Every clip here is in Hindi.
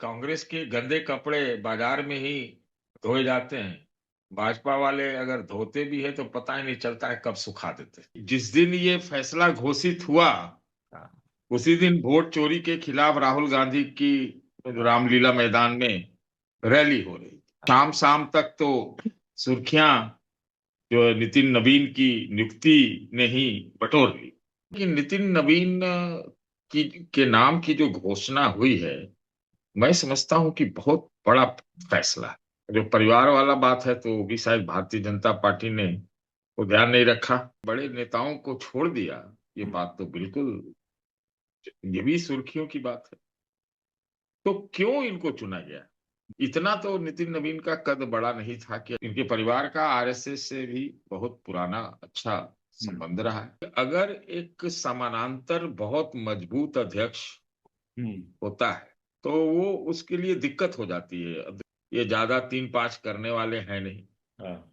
कांग्रेस के गंदे कपड़े बाजार में ही धोए जाते हैं। भाजपा वाले अगर धोते भी है तो पता ही नहीं चलता है कब सुखा देते हैं। जिस दिन ये फैसला घोषित हुआ उसी दिन वोट चोरी के खिलाफ राहुल गांधी की रामलीला मैदान में रैली हो रही। शाम शाम तक तो सुर्खियां जो नितिन नवीन की नियुक्ति ने ही बटोर ली कि नितिन नवीन की के नाम की जो घोषणा हुई है, मैं समझता हूं कि बहुत बड़ा फैसला है। जो परिवार वाला बात है तो वो भी शायद भारतीय जनता पार्टी ने वो ध्यान नहीं रखा, बड़े नेताओं को छोड़ दिया। ये बात तो बिल्कुल, ये भी सुर्खियों की बात है। तो क्यों इनको चुना गया? इतना तो नितिन नवीन का कद बड़ा नहीं था कि इनके परिवार का आरएसएस से भी बहुत पुराना अच्छा संबंध रहा है। अगर एक समानांतर बहुत मजबूत अध्यक्ष होता है तो वो उसके लिए दिक्कत हो जाती है। अब ये ज्यादा 3-5 करने वाले हैं नहीं,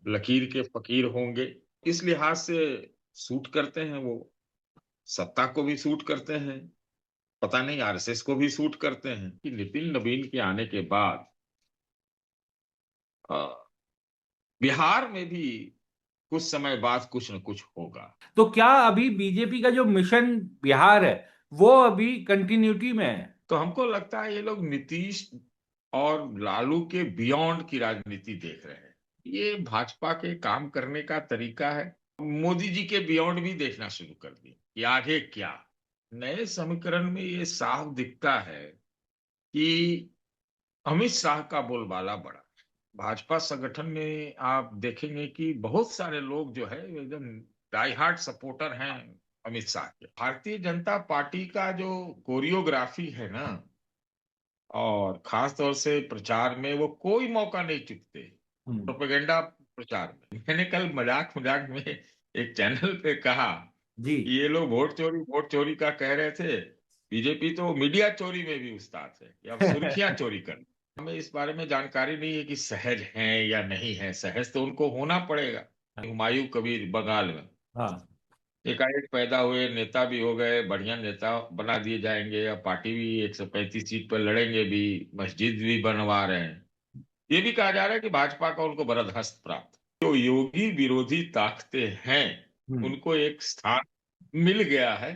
लकीर के फकीर होंगे, इस लिहाज से सूट करते हैं वो। सत्ता को भी सूट करते हैं, पता नहीं आरएसएस को भी सूट करते हैं कि नितिन नवीन के आने के बाद अ, बिहार में भी कुछ समय बाद कुछ न कुछ होगा। तो क्या अभी बीजेपी का जो मिशन बिहार है वो अभी कंटिन्यूटी में है? तो हमको लगता है ये लोग नीतीश और लालू के बियॉन्ड की राजनीति देख रहे हैं। ये भाजपा के काम करने का तरीका है। मोदी जी के बियॉन्ड भी देखना शुरू कर दिए कि आगे क्या। नए समीकरण में ये साफ दिखता है कि अमित शाह का बोलबाला बढ़ा। भाजपा संगठन में आप देखेंगे कि बहुत सारे लोग जो है एकदम डाई हार्ड सपोर्टर हैं अमित शाह के। भारतीय जनता पार्टी का जो कोरियोग्राफी है ना, और खास तौर से प्रचार में वो कोई मौका नहीं चुकते। प्रोपेगेंडा प्रचार में मैंने कल मजाक मजाक में एक चैनल पे कहा जी। कि ये लोग वोट चोरी का कह रहे थे, बीजेपी तो मीडिया चोरी में भी उस्ताद है कि अब सुर्खियां चोरी कर। हमें इस बारे में जानकारी नहीं है कि सहज हैं या नहीं है। सहज तो उनको होना पड़ेगा। हुमायूं कबीर बंगाल में हाँ। एकाएक पैदा हुए, नेता भी हो गए, बढ़िया नेता बना दिए जाएंगे, या पार्टी भी 135 सीट पर लड़ेंगे भी, मस्जिद भी बनवा रहे हैं। ये भी कहा जा रहा है कि भाजपा का उनको बरदहस्त प्राप्त। जो योगी विरोधी ताकतें हैं उनको एक स्थान मिल गया है।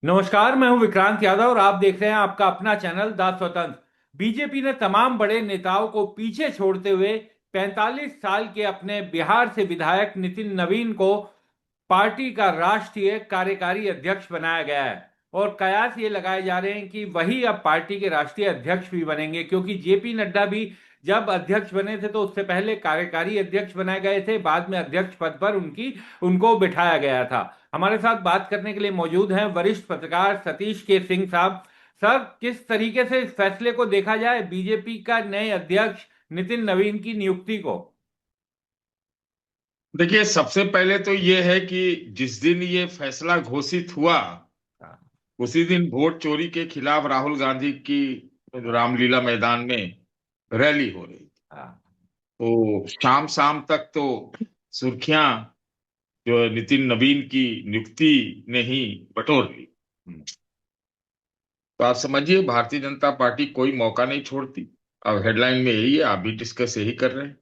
नमस्कार, मैं हूं विक्रांत यादव और आप देख रहे हैं आपका अपना चैनल द स्वतंत्र। बीजेपी ने तमाम बड़े नेताओं को पीछे छोड़ते हुए 45 साल के अपने बिहार से विधायक नितिन नवीन को पार्टी का राष्ट्रीय कार्यकारी अध्यक्ष बनाया गया है। और कयास ये लगाए जा रहे हैं कि वही अब पार्टी के राष्ट्रीय अध्यक्ष भी बनेंगे, क्योंकि जेपी नड्डा भी जब अध्यक्ष बने थे तो उससे पहले कार्यकारी अध्यक्ष बनाए गए थे, बाद में अध्यक्ष पद पर उनको बिठाया गया था। हमारे साथ बात करने के लिए मौजूद हैं वरिष्ठ पत्रकार सतीश के सिंह साहब। सर, किस तरीके से इस फैसले को देखा जाए, बीजेपी का नए अध्यक्ष नितिन नवीन की नियुक्ति को? देखिए, सबसे पहले तो ये है कि जिस दिन ये फैसला घोषित हुआ उसी दिन वोट चोरी के खिलाफ राहुल गांधी की रामलीला मैदान में रैली हो रही। तो शाम शाम तक तो सुर्खियां जो नितिन नवीन की नियुक्ति ने ही बटोर ली। तो आप समझिए भारतीय जनता पार्टी कोई मौका नहीं छोड़ती। अब हेडलाइन में यही है, आप भी डिस्कस यही कर रहे हैं,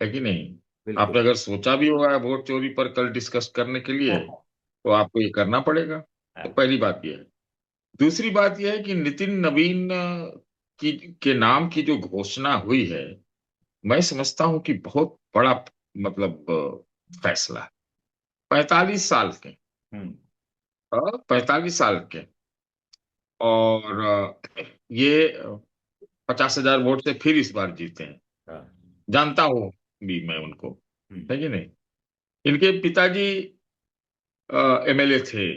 है कि नहीं? आपने अगर सोचा भी होगा वोट चोरी पर कल डिस्कस करने के लिए तो आपको ये करना पड़ेगा। तो पहली बात यह है। दूसरी बात यह है कि नितिन नवीन की के नाम की जो घोषणा हुई है, मैं समझता हूं कि बहुत बड़ा मतलब फैसला है। 45 साल के, 45 साल के, और ये 50,000 वोट से फिर इस बार जीते हैं। जानता हूं भी मैं उनको, है कि नहीं? इनके पिताजी एमएलए थे,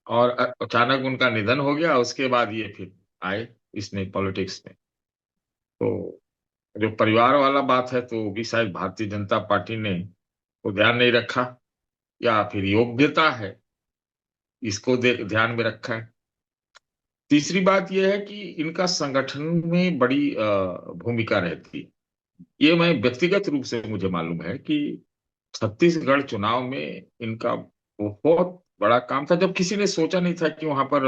और अचानक उनका निधन हो गया। उसके बाद ये फिर आए इसमें, पॉलिटिक्स में। तो जो परिवार वाला बात है तो वो भी शायद भारतीय जनता पार्टी ने वो ध्यान नहीं रखा, या फिर योग्यता है इसको ध्यान में रखा है। तीसरी बात यह है कि इनका संगठन में बड़ी भूमिका रहती है। ये मैं व्यक्तिगत रूप से मुझे मालूम है कि छत्तीसगढ़ चुनाव में इनका वो बहुत बड़ा काम था, जब किसी ने सोचा नहीं था कि वहां पर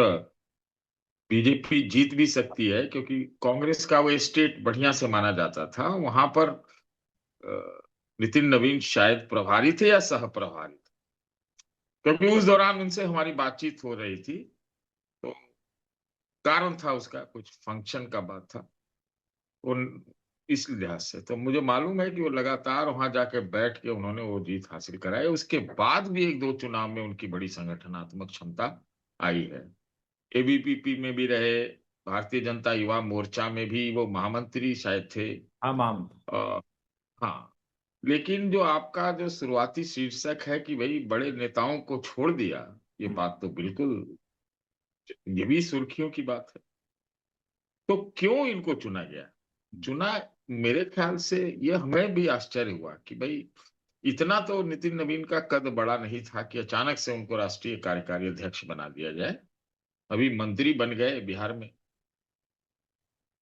बीजेपी जीत भी सकती है, क्योंकि कांग्रेस का वो स्टेट बढ़िया से माना जाता था। वहां पर नितिन नवीन शायद प्रभारी थे या सह प्रभारी थे, क्योंकि उस दौरान उनसे हमारी बातचीत हो रही थी। तो कारण था उसका, कुछ फंक्शन का बात था उन, इस लिहाज से तो मुझे मालूम है कि वो लगातार वहां जाके बैठ के उन्होंने वो जीत हासिल कराई। उसके बाद भी एक दो चुनाव में उनकी बड़ी संगठनात्मक क्षमता आई है। एबीवीपी में भी रहे, भारतीय जनता युवा मोर्चा में भी वो महामंत्री शायद थे। हाँ माम। आ, हाँ। लेकिन जो आपका जो शुरुआती शीर्षक है कि भाई बड़े नेताओं को छोड़ दिया, ये बात तो बिल्कुल, ये भी सुर्खियों की बात है। तो क्यों इनको चुना गया? चुना, मेरे ख्याल से ये हमें भी आश्चर्य हुआ कि भाई इतना तो नितिन नवीन का कद बड़ा नहीं था कि अचानक से उनको राष्ट्रीय कार्यकारी अध्यक्ष बना दिया जाए। अभी मंत्री बन गए बिहार में।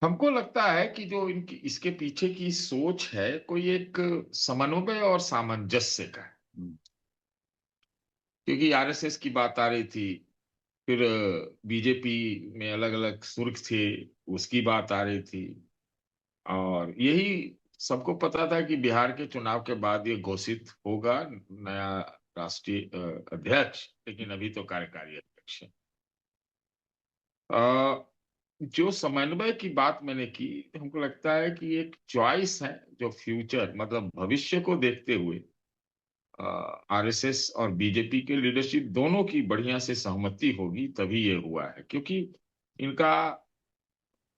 हमको लगता है कि जो इनकी इसके पीछे की सोच है, कोई एक समन्वय और सामंजस्य का है। क्योंकि आरएसएस की बात आ रही थी, फिर बीजेपी में अलग अलग सुर्ख थे, उसकी बात आ रही थी। और यही सबको पता था कि बिहार के चुनाव के बाद ये घोषित होगा नया राष्ट्रीय अध्यक्ष, लेकिन अभी तो कार्यकारी अध्यक्ष है। अ, जो समन्वय की बात मैंने की, हमको लगता है कि एक चॉइस है जो फ्यूचर मतलब भविष्य को देखते हुए आरएसएस और बीजेपी के लीडरशिप दोनों की बढ़िया से सहमति होगी तभी ये हुआ है। क्योंकि इनका,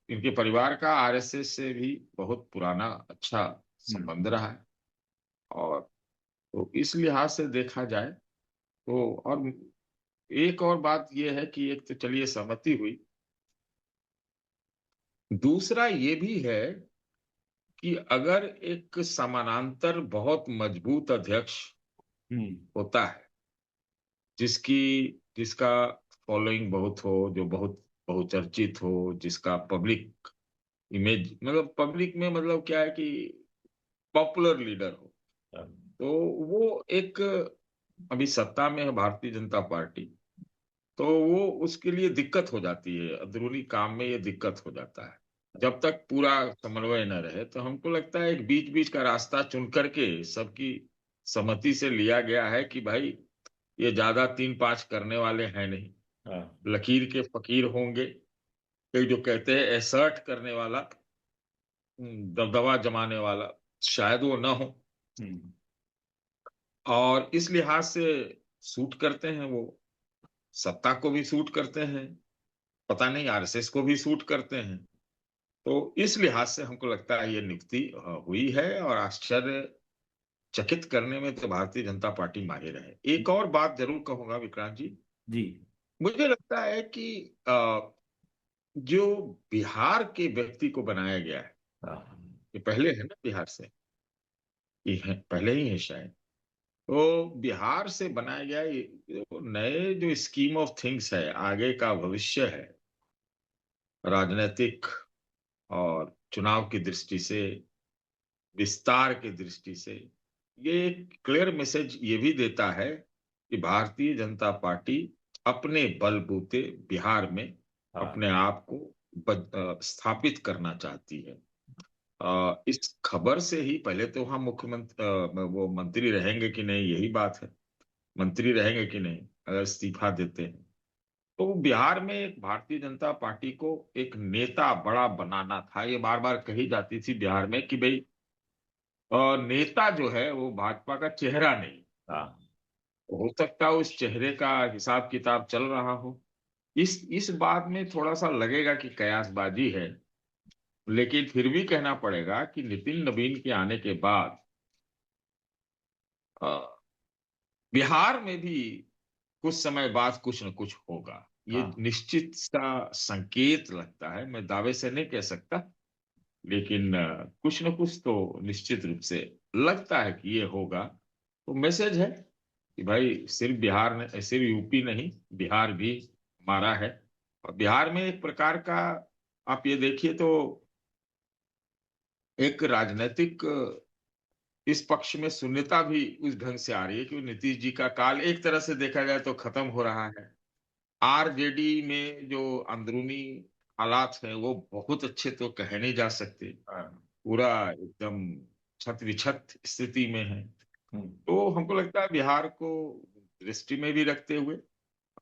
इनके परिवार का आरएसएस से भी बहुत पुराना अच्छा संबंध रहा है। और तो इस लिहाज से देखा जाए तो, और एक और बात यह है कि एक तो चलिए सहमति हुई, दूसरा ये भी है कि अगर एक समानांतर बहुत मजबूत अध्यक्ष होता है, जिसकी जिसका फॉलोइंग बहुत हो, जो बहुत बहुचर्चित हो, जिसका पब्लिक इमेज मतलब पब्लिक में मतलब क्या है कि पॉपुलर लीडर हो, तो वो एक, अभी सत्ता में है भारतीय जनता पार्टी, तो वो उसके लिए दिक्कत हो जाती है, अंदरूनी काम में ये दिक्कत हो जाता है जब तक पूरा समन्वय न रहे। तो हमको लगता है एक बीच बीच का रास्ता चुन करके सबकी सहमति से लिया गया है कि भाई ये ज्यादा तीन पांच करने वाले हैं नहीं, लकीर के फकीर होंगे। एक जो कहते हैं एसर्ट करने वाला, दबदबा जमाने वाला, शायद वो ना हो। और इस लिहाज से सूट करते हैं वो, सत्ता को भी सूट करते हैं, पता नहीं आरएसएस को भी सूट करते हैं। तो इस लिहाज से हमको लगता है ये नियुक्ति हुई है, और आश्चर्यचकित करने में तो भारतीय जनता पार्टी माहिर है। एक और बात जरूर कहूंगा विक्रांत जी, जी। मुझे लगता है कि जो बिहार के व्यक्ति को बनाया गया है, ये पहले है ना बिहार से, ये है पहले ही है शायद, तो बिहार से बनाया गया जो नए जो स्कीम ऑफ थिंग्स है, आगे का भविष्य है राजनीतिक और चुनाव की दृष्टि से, विस्तार की दृष्टि से, ये एक क्लियर मैसेज ये भी देता है कि भारतीय जनता पार्टी अपने बलबूते बिहार में अपने आप को स्थापित करना चाहती है। इस खबर से ही पहले तो वहां मुख्यमंत्री वो मंत्री रहेंगे कि नहीं, यही बात है, मंत्री रहेंगे कि नहीं अगर इस्तीफा देते हैं। तो बिहार में एक भारतीय जनता पार्टी को एक नेता बड़ा बनाना था, ये बार बार कही जाती थी बिहार में कि भाई नेता जो है वो भाजपा का चेहरा नहीं, हो सकता है उस चेहरे का हिसाब किताब चल रहा हो। इस बात में थोड़ा सा लगेगा कि कयासबाजी है, लेकिन फिर भी कहना पड़ेगा कि नितिन नवीन के आने के बाद अ, बिहार में भी कुछ समय बाद कुछ न कुछ होगा, ये निश्चित सा संकेत लगता है। मैं दावे से नहीं कह सकता, लेकिन कुछ न कुछ तो निश्चित रूप से लगता है कि ये होगा। तो मैसेज है कि भाई सिर्फ बिहार ने, सिर्फ यूपी नहीं, बिहार भी हमारा है। और बिहार में एक प्रकार का आप ये देखिए तो एक राजनीतिक इस पक्ष में शून्यता भी उस ढंग से आ रही है कि नीतीश जी का काल एक तरह से देखा जाए तो खत्म हो रहा है। आरजेडी में जो अंदरूनी हालात हैं वो बहुत अच्छे तो कहे नहीं जा सकते। पूरा एकदम छत-विछत स्थिति में है। तो हमको लगता है बिहार को दृष्टि में भी रखते हुए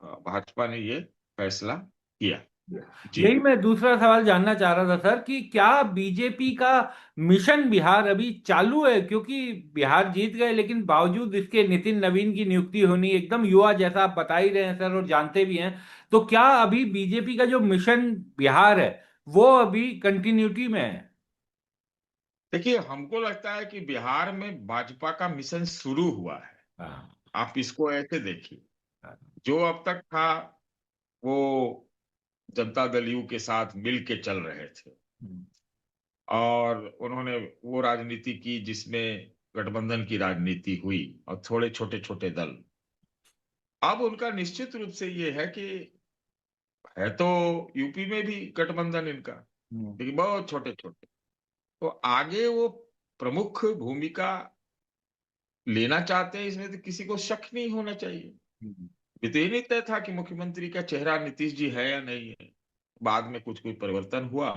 भाजपा ने ये फैसला किया। जी। यही मैं दूसरा सवाल जानना चाह रहा था सर कि क्या बीजेपी का मिशन बिहार अभी चालू है, क्योंकि बिहार जीत गए लेकिन बावजूद इसके नितिन नवीन की नियुक्ति होनी एकदम युवा जैसा आप बता ही रहे हैं सर और जानते भी हैं, तो क्या अभी बीजेपी का जो मिशन बिहार है वो अभी कंटिन्यूटी में है? देखिए, हमको लगता है कि बिहार में भाजपा का मिशन शुरू हुआ है। हाँ, आप इसको ऐसे देखिए, हाँ, जो अब तक था वो जनता दल यू के साथ मिल के चल रहे थे और उन्होंने वो राजनीति की जिसमें गठबंधन की राजनीति हुई और थोड़े छोटे-छोटे दल। अब उनका निश्चित रूप से ये है कि है तो यूपी में भी गठबंधन इनका, हम्म, लेकिन बहुत छोटे-छोटे। तो आगे वो प्रमुख भूमिका लेना चाहते हैं, इसमें तो किसी को शक नहीं होना चाहिए। हम्म, ये तो ये नहीं तय था कि मुख्यमंत्री का चेहरा नीतीश जी है या नहीं है। बाद में कुछ कोई परिवर्तन हुआ।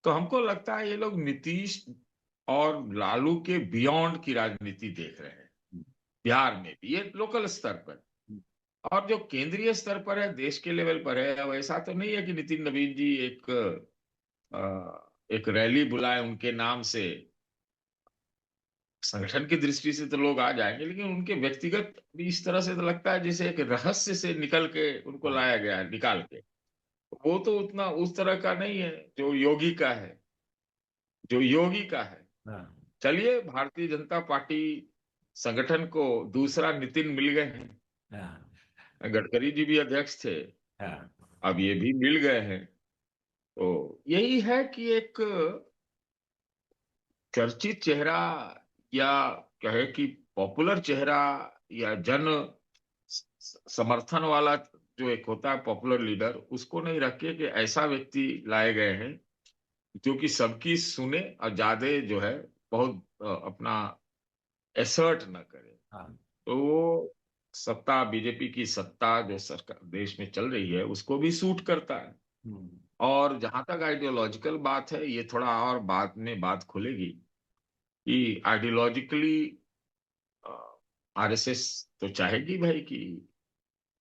तो हमको लगता है ये लोग नीतीश और लालू के बियॉन्ड की राजनीति देख रहे हैं। बिहार में भी ये लोकल स्तर पर और जो केंद्रीय स्तर पर है, देश के लेवल पर है, अब ऐसा तो नहीं है कि नितिन नवीन जी एक रैली बुलाए उनके नाम से। संगठन की दृष्टि से तो लोग आ जाएंगे, लेकिन उनके व्यक्तिगत भी इस तरह से तो लगता है जैसे एक रहस्य से निकल के उनको लाया गया है, निकाल के। वो तो उतना उस तरह का नहीं है जो योगी का है, जो योगी का है। हाँ, चलिए, भारतीय जनता पार्टी संगठन को दूसरा नितिन मिल गए हैं। हाँ, गडकरी जी भी अध्यक्ष थे, हाँ, अब ये भी मिल गए हैं। तो यही है कि एक चर्चित चेहरा या कहे कि पॉपुलर चेहरा या जन समर्थन वाला जो एक होता है पॉपुलर लीडर, उसको नहीं रख के कि ऐसा व्यक्ति लाए गए हैं जो कि सबकी सुने और ज्यादा जो है बहुत अपना एसर्ट न करे। हाँ, तो वो सत्ता, बीजेपी की सत्ता जो सरकार देश में चल रही है उसको भी सूट करता है। हम्म, और जहां तक आइडियोलॉजिकल बात है, ये थोड़ा और बाद में बात खुलेगी कि आइडियोलॉजिकली आरएसएस तो चाहेगी भाई कि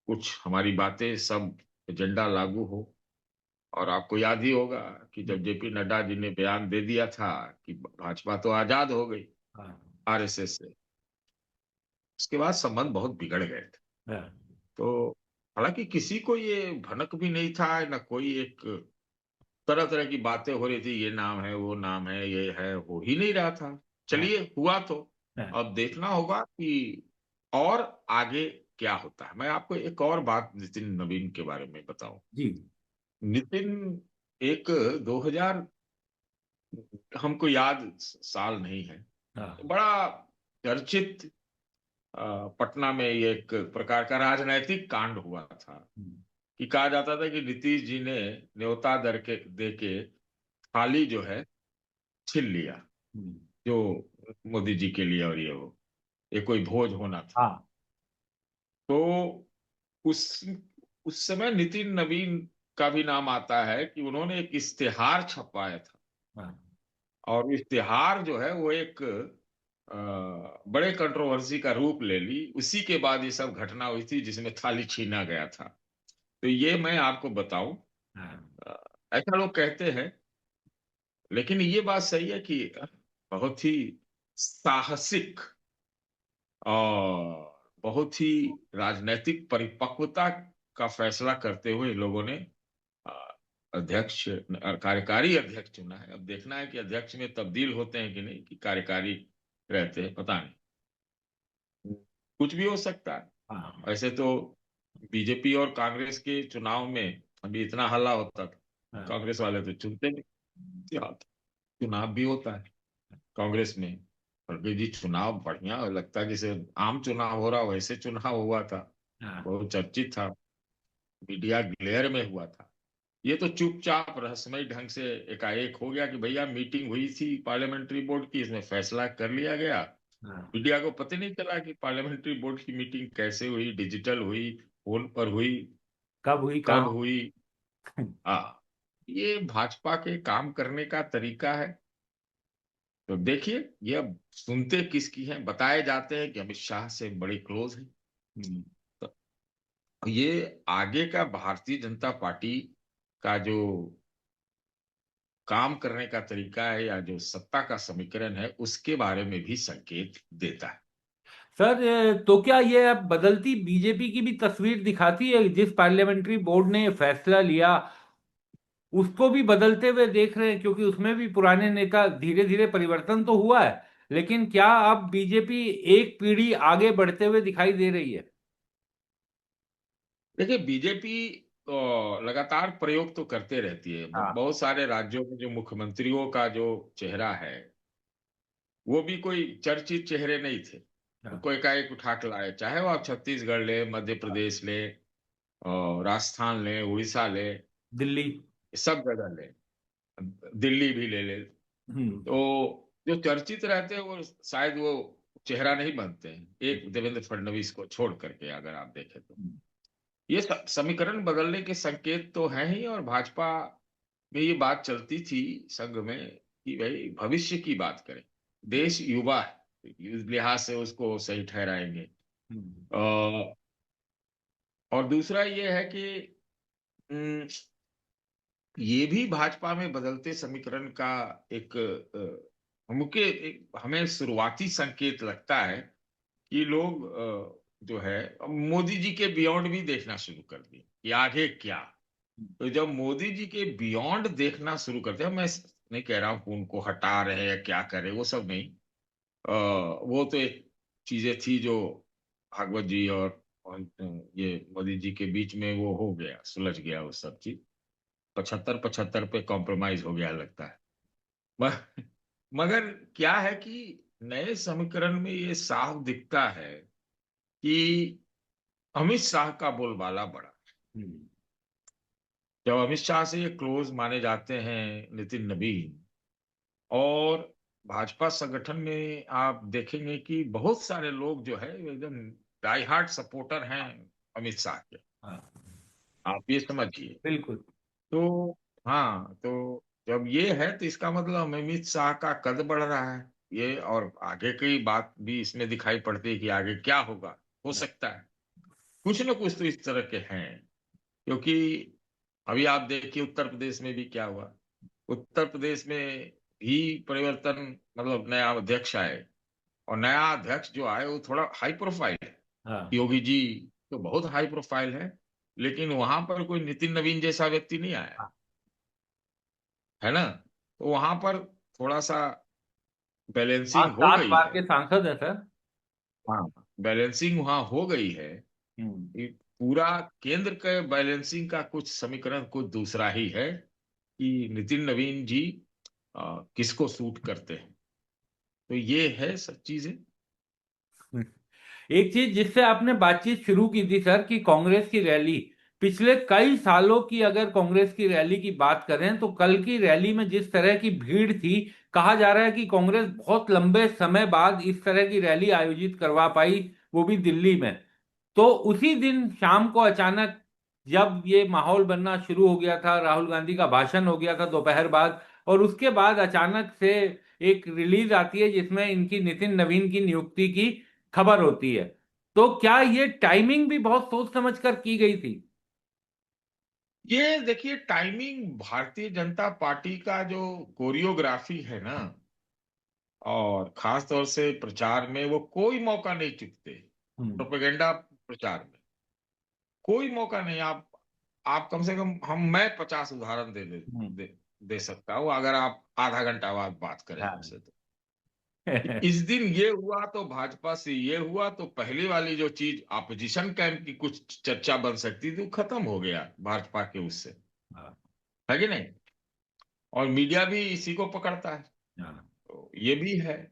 कुछ हमारी बातें सब एजेंडा लागू हो। और आपको याद ही होगा कि जब जेपी नड्डा जी ने बयान दे दिया था कि भाजपा तो आजाद हो गई हाँ, आरएसएस से, उसके बाद संबंध बहुत बिगड़ गए थे। हाँ, तो हालांकि किसी को ये भनक भी नहीं था, ना कोई एक तरह तरह की बातें हो रही थी, ये नाम है, वो नाम है, ये है, हो ही नहीं रहा था। हाँ, चलिए, हुआ तो हाँ, अब देखना होगा कि और आगे क्या होता है। मैं आपको एक और बात नितिन नवीन के बारे में बताऊं। जी, नितिन एक 2000, हमको याद साल नहीं है, हाँ, बड़ा चर्चित पटना में ये एक प्रकार का राजनैतिक कांड हुआ था हम्म, कि कहा जाता था कि नीतीश जी ने न्योता दे के थाली जो है छीन लिया, हम्म, जो मोदी जी के लिए, और ये कोई भोज होना था। हाँ, तो उस उस समय नितिन नवीन का भी नाम आता है कि उन्होंने एक इश्तिहार छपवाया था हाँ, और इश्तिहार जो है वो एक बड़े कंट्रोवर्सी का रूप ले ली। उसी के बाद ये सब घटना हुई थी जिसमें थाली छीना गया था। तो ये मैं आपको बताऊं, हाँ, अ, ऐसा लोग कहते हैं, लेकिन ये बात सही है कि बहुत ही साहसिक और बहुत ही राजनैतिक परिपक्वता का फैसला करते हुए लोगों ने अ, अध्यक्ष, कार्यकारी अध्यक्ष चुना है। अब देखना है कि अध्यक्ष में तब्दील होते हैं कि नहीं, कि कार्यकारी रहते हैं, पता नहीं, कुछ भी हो सकता है। हाँ, वैसे तो बीजेपी और कांग्रेस के चुनाव में अभी इतना हल्ला होता था, हाँ, कांग्रेस वाले तो चुनते नहीं। हाँ, चुनाव भी होता है कांग्रेस में, और जी चुनाव बढ़िया लगता है, जैसे आम चुनाव हो रहा वैसे चुनाव हुआ था, हाँ, बहुत चर्चित था, मीडिया ग्लेयर में हुआ था। ये तो चुपचाप रहस्यमय ढंग से एकाएक हो गया कि भैया मीटिंग हुई थी पार्लियामेंट्री बोर्ड की, इसमें फैसला कर लिया गया। हाँ। मीडिया को पता नहीं चला कि पार्लियामेंट्री बोर्ड की मीटिंग कैसे हुई, डिजिटल हुई, फोन पर हुई, कब हुई, कब कहाँ हुई। हाँ, ये भाजपा के काम करने का तरीका है। तो देखिए, ये अब सुनते किसकी हैं, बताए जाते हैं कि अमित शाह से बड़ी क्लोज है। हुई? तो ये आगे का भारतीय जनता पार्टी का जो काम करने का तरीका है या जो सत्ता का समीकरण है, उसके बारे में भी संकेत देता है। सर, तो क्या ये अब बदलती बीजेपी की भी तस्वीर दिखाती है? जिस पार्लियामेंट्री बोर्ड ने ये फैसला लिया उसको भी बदलते हुए देख रहे हैं, क्योंकि उसमें भी पुराने नेता, धीरे धीरे परिवर्तन तो हुआ है, लेकिन क्या अब बीजेपी एक पीढ़ी आगे बढ़ते हुए दिखाई दे रही है? देखिए, बीजेपी लगातार प्रयोग तो करते रहती है। हाँ। बहुत सारे राज्यों में जो मुख्यमंत्रियों का जो चेहरा है, वो भी कोई चर्चित चेहरे नहीं थे। हाँ। कोई एकाएक उठा के लाए, चाहे वो आप छत्तीसगढ़ ले, मध्य प्रदेश ले, राजस्थान ले, उड़ीसा ले, दिल्ली। सब जगह ले, दिल्ली भी ले ले। हम्म। तो जो चर्चित रहते हैं वो शायद वो चेहरा नहीं बनते हैं, एक देवेंद्र फडणवीस को छोड़ करके, अगर आप देखें तो। ये समीकरण बदलने के संकेत तो हैं ही। और भाजपा में ये बात चलती थी संघ में कि भाई भविष्य की बात करें, देश युवा है, इस लिहाज से उसको सही ठहराएंगे। हम्म। अ, और दूसरा ये है कि अम, ये भी भाजपा में बदलते समीकरण का एक हमें शुरुआती संकेत लगता है कि लोग जो है अब मोदी जी के बियॉन्ड भी देखना शुरू कर दिए कि आगे क्या। तो जब मोदी जी के बियॉन्ड देखना शुरू करते हैं, मैं नहीं कह रहा हूं कि उनको हटा रहे हैं क्या करे, वो सब नहीं। वो तो एक चीजें थी जो भागवत जी और ये मोदी जी के बीच में वो हो गया, सुलझ गया वो सब चीज। 75-75 पे कॉम्प्रोमाइज हो गया लगता है। म- मगर क्या है कि नए समीकरण में ये साफ दिखता है कि अमित शाह का बोलबाला बढ़ा। हम्म। जब अमित शाह से ये क्लोज माने जाते हैं नितिन नवीन, और भाजपा संगठन में आप देखेंगे कि बहुत सारे लोग जो है एकदम डाई हार्ट सपोर्टर हैं अमित शाह के। हाँ। आप ये समझिए। बिल्कुल। तो हाँ, तो जब ये है तो इसका मतलब अमित शाह का कद बढ़ रहा है। ये और आगे की बात भी इसमें दिखाई पड़ती है कि आगे क्या होगा। हो सकता है कुछ न कुछ तो इस तरह के हैं, क्योंकि अभी आप देखिए उत्तर प्रदेश में भी क्या हुआ। उत्तर प्रदेश में भी परिवर्तन, मतलब नया अध्यक्ष आए, और नया अध्यक्ष जो आए वो थोड़ा हाई प्रोफाइल है। हाँ। योगी जी तो बहुत हाई प्रोफाइल है, लेकिन वहां पर कोई नितिन नवीन जैसा व्यक्ति नहीं आया, हाँ। है ना। तो वहां पर थोड़ा सा हाँ, बैलेंसिंग हो 7 गई बार है। के सांसद है सर। हाँ, बैलेंसिंग वहां हो गई है। हम्म। ये पूरा केंद्र के बैलेंसिंग का कुछ समीकरण कुछ दूसरा ही है कि नितिन नवीन जी किसको सूट करते हैं। तो ये है सब चीजें। एक चीज जिससे आपने बातचीत शुरू की थी सर, कि कांग्रेस की रैली, पिछले कई सालों की अगर कांग्रेस की रैली की बात करें तो कल की रैली में जिस तरह की भीड़ थी, कहा जा रहा है कि कांग्रेस बहुत लंबे समय बाद इस तरह की रैली आयोजित करवा पाई, वो भी दिल्ली में। तो उसी दिन शाम को अचानक जब ये माहौल बनना शुरू हो गया था, राहुल गांधी का भाषण हो गया था दोपहर बाद, और उसके बाद अचानक से एक रिलीज आती है जिसमें इनकी नितिन नवीन की नियुक्ति की खबर होती है। तो क्या ये टाइमिंग भी बहुत सोच समझ कर की गई थी? ये देखिए, टाइमिंग भारतीय जनता पार्टी का जो कोरियोग्राफी है ना, और खास तौर से प्रचार में वो कोई मौका नहीं चुकते। हम्म। प्रोपेगेंडा प्रचार में कोई मौका नहीं। आप कम से कम, मैं 50 उदाहरण हम्म। दे सकता हूँ अगर आप आधा घंटा बाद बात करें हाँ। हमसे तो। इस दिन ये हुआ तो भाजपा से ये हुआ, तो पहली वाली जो चीज अपोजिशन कैंप की कुछ चर्चा बन सकती थी वो खत्म हो गया भाजपा के उससे, हाँ। है कि नहीं। और मीडिया भी इसी को पकड़ता है। हाँ। तो ये भी है।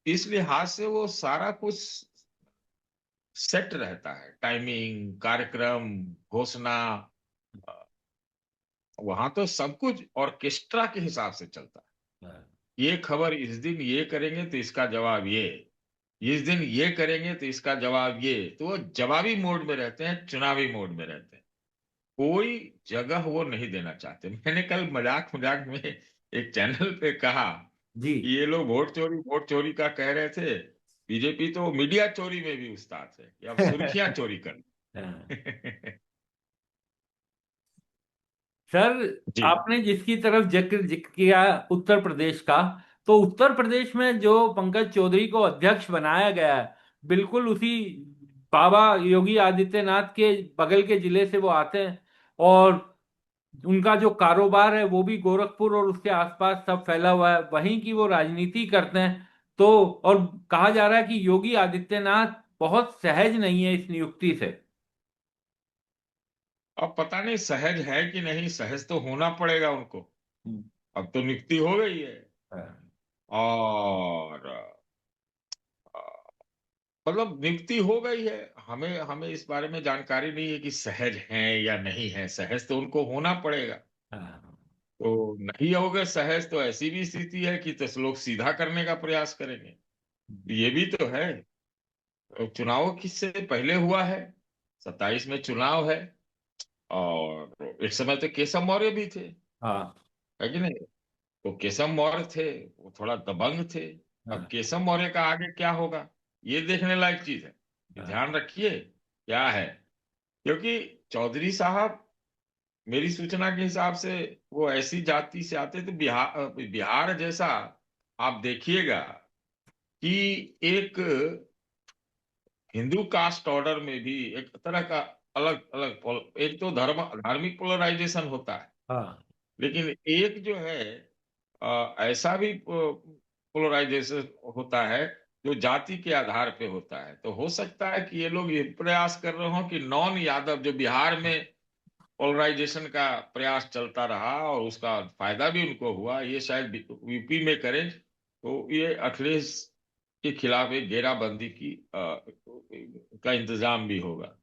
इस लिहाज से वो सारा कुछ सेट रहता है, टाइमिंग, कार्यक्रम, घोषणा, वहां तो सब कुछ ऑर्केस्ट्रा के हिसाब से चलता है। हाँ, ये खबर इस दिन ये करेंगे तो इसका जवाब ये, इस दिन ये करेंगे तो इसका जवाब ये, तो वो जवाबी मोड में रहते हैं, चुनावी मोड में रहते हैं। कोई जगह वो नहीं देना चाहते। मैंने कल मजाक मजाक में एक चैनल पे कहा जी। कि ये लोग वोट चोरी का कह रहे थे, बीजेपी तो मीडिया चोरी में भी उस्ताद है कि अब सुर्खियां चोरी कर। हाँ। सर, जी। आपने जिसकी तरफ जिक्र किया उत्तर प्रदेश का, तो उत्तर प्रदेश में जो पंकज चौधरी को अध्यक्ष बनाया गया है, बिल्कुल उसी बाबा योगी आदित्यनाथ के बगल के जिले से वो आते हैं। और उनका जो कारोबार है वो भी गोरखपुर और उसके आसपास सब फैला हुआ है, वहीं की वो राजनीति करते हैं। तो और कहा जा रहा है कि योगी आदित्यनाथ बहुत सहज नहीं है इस नियुक्ति से। अब पता नहीं सहज है कि नहीं, सहज तो होना पड़ेगा उनको। हम्म। अब तो नियुक्ति हो गई है। हाँ, और अ, मतलब नियुक्ति हो गई है। हमें हमें इस बारे में जानकारी नहीं है कि सहज हैं या नहीं है। सहज तो उनको होना पड़ेगा। हाँ, तो नहीं होगे सहज तो ऐसी भी स्थिति है कि 10 लोग सीधा करने का प्रयास करेंगे। ये भी तो है। चुनाव किससे पहले हुआ है, 27 में चुनाव है। और एक समय तो केशव मौर्य भी थे, हाँ, है कि नहीं? तो केशव मौर्य थे, वो थोड़ा दबंग थे। अब हाँ, केशव मौर्य का आगे क्या होगा, ये देखने लायक चीज है। ये हाँ, ध्यान रखिए क्या है। क्योंकि चौधरी साहब मेरी सूचना के हिसाब से वो ऐसी जाति से आते थे, बिहार बिहार जैसा। आप देखिएगा कि एक हिंदू कास्ट ऑर्डर में भी एक तरह का अलग अलग, एक तो धार्मिक पोलराइजेशन होता है, हाँ, लेकिन एक जो है ऐसा भी पोलराइजेशन होता है जो जाति के आधार पे होता है। तो हो सकता है कि ये लोग ये प्रयास कर रहे हो कि नॉन यादव, जो बिहार में पोलराइजेशन का प्रयास चलता रहा और उसका फायदा भी उनको हुआ, ये शायद यूपी में करें तो ये अखिलेश के खिलाफ एक घेराबंदी का इंतजाम भी होगा।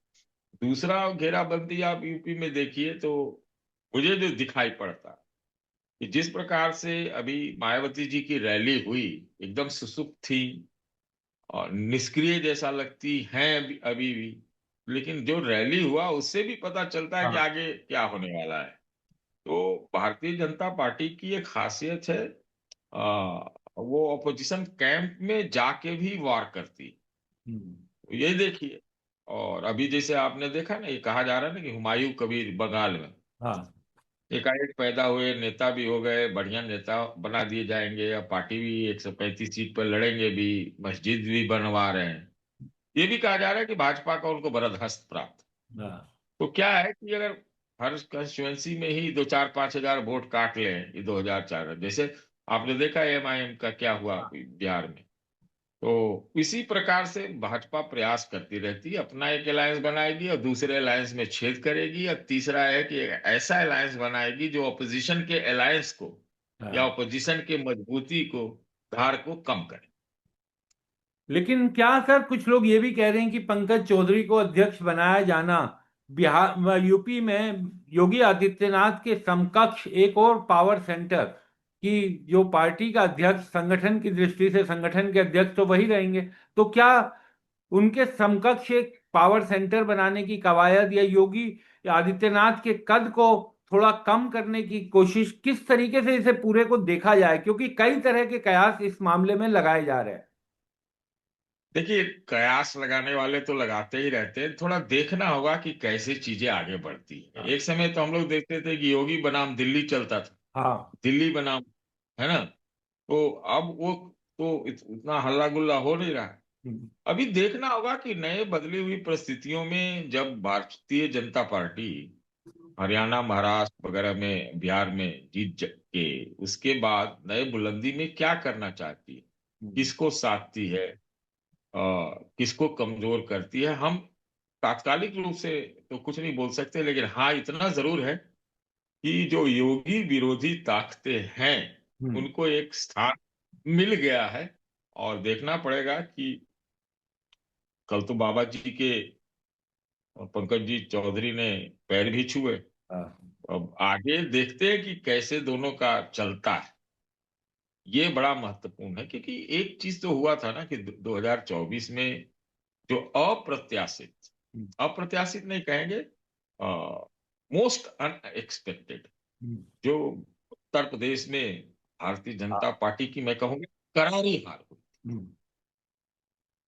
दूसरा घेराबंदी आप यूपी में देखिए तो मुझे जो दिखाई पड़ता कि जिस प्रकार से अभी मायावती जी की रैली हुई, एकदम सुसुप्त थी और निष्क्रिय जैसा लगती हैं अभी भी। लेकिन जो रैली हुआ उससे भी पता चलता है कि हाँ। आगे क्या होने वाला है। तो भारतीय जनता पार्टी की एक खासियत है, वो ऑपोजिशन कैंप में जाके भी वार करती। हम्म। तो ये देखिए। और अभी जैसे आपने देखा ना, ये कहा जा रहा है ना कि हुमायूं कबीर बंगाल में हाँ, एकाएक पैदा हुए, नेता भी हो गए, बढ़िया नेता बना दिए जाएंगे, अब पार्टी भी 135 सीट पर लड़ेंगे भी, मस्जिद भी बनवा रहे हैं। ये भी कहा जा रहा है कि भाजपा का उनको बरदहस्त प्राप्त। हाँ, तो क्या है कि अगर हर कंस्टिट्युएंसी में ही 2-4-5 हजार वोट काट लें, ये 2004 जैसे आपने देखा एमआईएम का क्या हुआ हाँ। बिहार में। तो इसी प्रकार से भाजपा प्रयास करती रहती है, अपना एक अलायंस बनाएगी और दूसरे अलायंस में छेद करेगी, और तीसरा है कि एक ऐसा अलायंस बनाएगी जो ऑपोजिशन के अलायंस को या हाँ। ऑपोजिशन के मजबूती को, धार को कम करे। लेकिन क्या सर, कुछ लोग ये भी कह रहे हैं कि पंकज चौधरी को अध्यक्ष बनाया जाना बिहार यूपी में योगी आदित्यनाथ के समकक्ष एक और पावर सेंटर की, जो पार्टी का अध्यक्ष संगठन की दृष्टि से संगठन के अध्यक्ष तो वही रहेंगे, तो क्या उनके समकक्ष एक पावर सेंटर बनाने की कवायद या योगी आदित्यनाथ के कद को थोड़ा कम करने की कोशिश, किस तरीके से इसे पूरे को देखा जाए, क्योंकि कई तरह के कयास इस मामले में लगाए जा रहे हैं। देखिए, कयास लगाने वाले तो लगाते ही रहते हैं, थोड़ा देखना होगा कि कैसे चीजें आगे बढ़ती है। हाँ, एक समय तो हम लोग देखते थे कि योगी बनाम दिल्ली चलता था, हाँ। दिल्ली बनाम, है ना? तो अब वो तो इतना हल्ला गुल्ला हो नहीं रहा है। हम्म। अभी देखना होगा कि नए बदली हुई परिस्थितियों में जब भारतीय जनता पार्टी हरियाणा, महाराष्ट्र वगैरह में, बिहार में के उसके बाद नए बुलंदी में क्या करना चाहती है, हम्म। किसको साधती है, किसको कमजोर करती है। हम तात्कालिक रूप से तो कुछ नहीं बोल सकते, लेकिन हाँ इतना जरूर है कि जो योगी विरोधी ताकतें हैं हम्म। उनको एक स्थान मिल गया है। और देखना पड़ेगा कि कल तो बाबा जी के, पंकज जी चौधरी ने पैर भी छुए। हाँ। अब आगे देखते हैं कि कैसे दोनों का चलता है। ये बड़ा महत्वपूर्ण है, क्योंकि एक चीज तो हुआ था ना कि 2024 में जो अप्रत्याशित, अप्रत्याशित नहीं कहेंगे, मोस्ट अनएक्सपेक्टेड, हम्म। जो उत्तर प्रदेश में भारतीय जनता पार्टी की मैं कहूंगा करारी हार हुई, हम्म।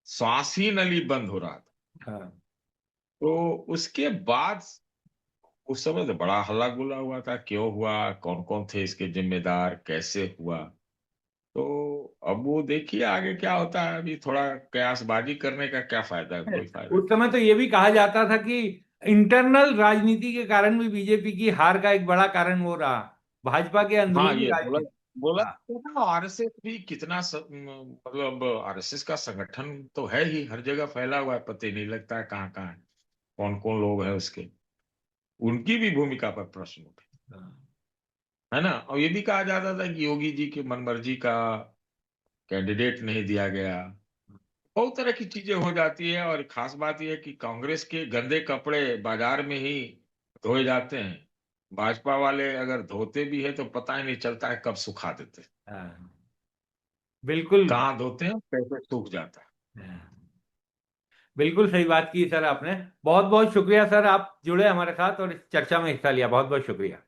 श्वास ही नली बंद हो रहा था। हाँ। तो उसके बाद उस समय तो बड़ा हल्ला गुल्ला हुआ था, क्यों हुआ, कौन कौन थे इसके जिम्मेदार, कैसे हुआ। तो अब वो देखिए आगे क्या होता है। अभी थोड़ा कयासबाजी करने का क्या फायदा है, कोई फायदा उस नहीं। समय तो ये भी कहा जाता था कि इंटरनल राजनीति के कारण भी बीजेपी की हार का एक बड़ा कारण वो रहा, भाजपा के हाँ, अंदरूनी ये बोला राजनीति। बोला हाँ। आरएसएस भी कितना मतलब आरएसएस का संगठन तो है ही, हर जगह फैला हुआ है, पता ही नहीं लगता है कहाँ कहाँ है, कौन कौन लोग हैं उसके। उनकी भी भूमिका पर प्रश्न उठे, है ना। और ये भी कहा जाता था कि योगी जी की मनमर्जी का कैंडिडेट नहीं दिया गया। बहुत तरह की चीजें हो जाती है, और खास बात यह है कि कांग्रेस के गंदे कपड़े बाजार में ही धोए जाते हैं। भाजपा वाले अगर धोते भी है तो पता ही नहीं चलता है कब सुखा देते हैं। हाँ, बिल्कुल। कहाँ धोते हैं, कैसे सूख जाता है। हाँ, बिल्कुल सही बात की सर आपने। बहुत बहुत शुक्रिया सर, आप जुड़े हमारे साथ और इस चर्चा में हिस्सा लिया, बहुत बहुत शुक्रिया।